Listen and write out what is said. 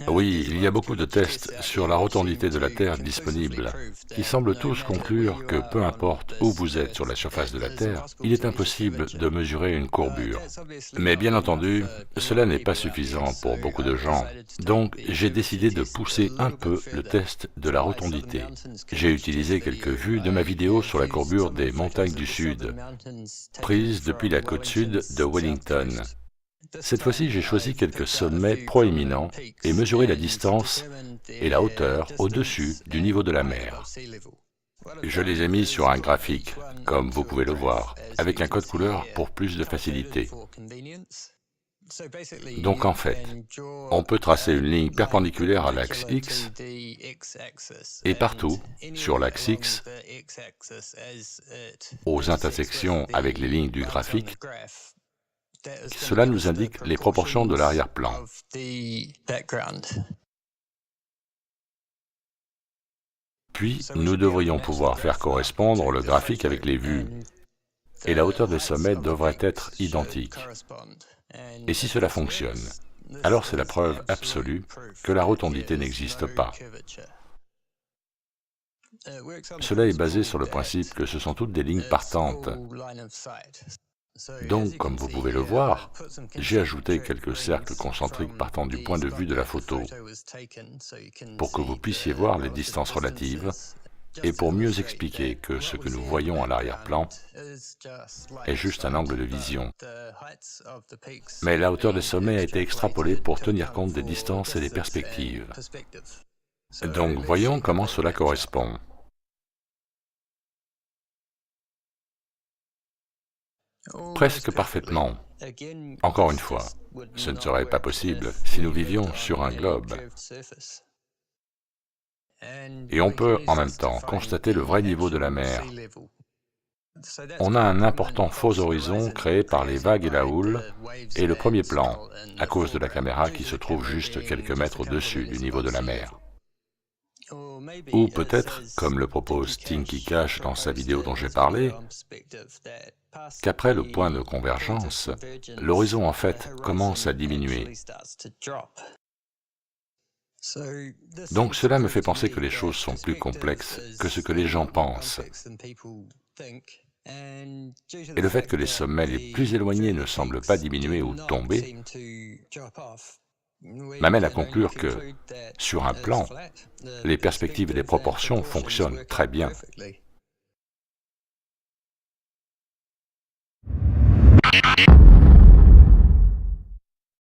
Oui, il y a beaucoup de tests sur la rotondité de la Terre disponibles, qui semblent tous conclure que peu importe où vous êtes sur la surface de la Terre, il est impossible de mesurer une courbure. Mais bien entendu, cela n'est pas suffisant pour beaucoup de gens, donc j'ai décidé de pousser un peu le test de la rotondité. J'ai utilisé quelques vues de ma vidéo sur la courbure des montagnes du Sud, prise depuis la côte sud de Wellington. Cette fois-ci, j'ai choisi quelques sommets proéminents et mesuré la distance et la hauteur au-dessus du niveau de la mer. Je les ai mis sur un graphique, comme vous pouvez le voir, avec un code couleur pour plus de facilité. Donc en fait, on peut tracer une ligne perpendiculaire à l'axe X, et partout, sur l'axe X, aux intersections avec les lignes du graphique, cela nous indique les proportions de l'arrière-plan. Puis, nous devrions pouvoir faire correspondre le graphique avec les vues, et la hauteur des sommets devrait être identique. Et si cela fonctionne, alors c'est la preuve absolue que la rotondité n'existe pas. Cela est basé sur le principe que ce sont toutes des lignes partantes. Donc, comme vous pouvez le voir, j'ai ajouté quelques cercles concentriques partant du point de vue de la photo, pour que vous puissiez voir les distances relatives, et pour mieux expliquer que ce que nous voyons à l'arrière-plan est juste un angle de vision. Mais la hauteur des sommets a été extrapolée pour tenir compte des distances et des perspectives. Donc, voyons comment cela correspond. Presque parfaitement. Encore une fois, ce ne serait pas possible si nous vivions sur un globe. Et on peut en même temps constater le vrai niveau de la mer. On a un important faux horizon créé par les vagues et la houle, et le premier plan, à cause de la caméra qui se trouve juste quelques mètres au-dessus du niveau de la mer. Ou peut-être, comme le propose Tinky Cash dans sa vidéo dont j'ai parlé, qu'après le point de convergence, l'horizon en fait commence à diminuer. Donc cela me fait penser que les choses sont plus complexes que ce que les gens pensent. Et le fait que les sommets les plus éloignés ne semblent pas diminuer ou tomber m'amène à conclure que, sur un plan, les perspectives et les proportions fonctionnent très bien.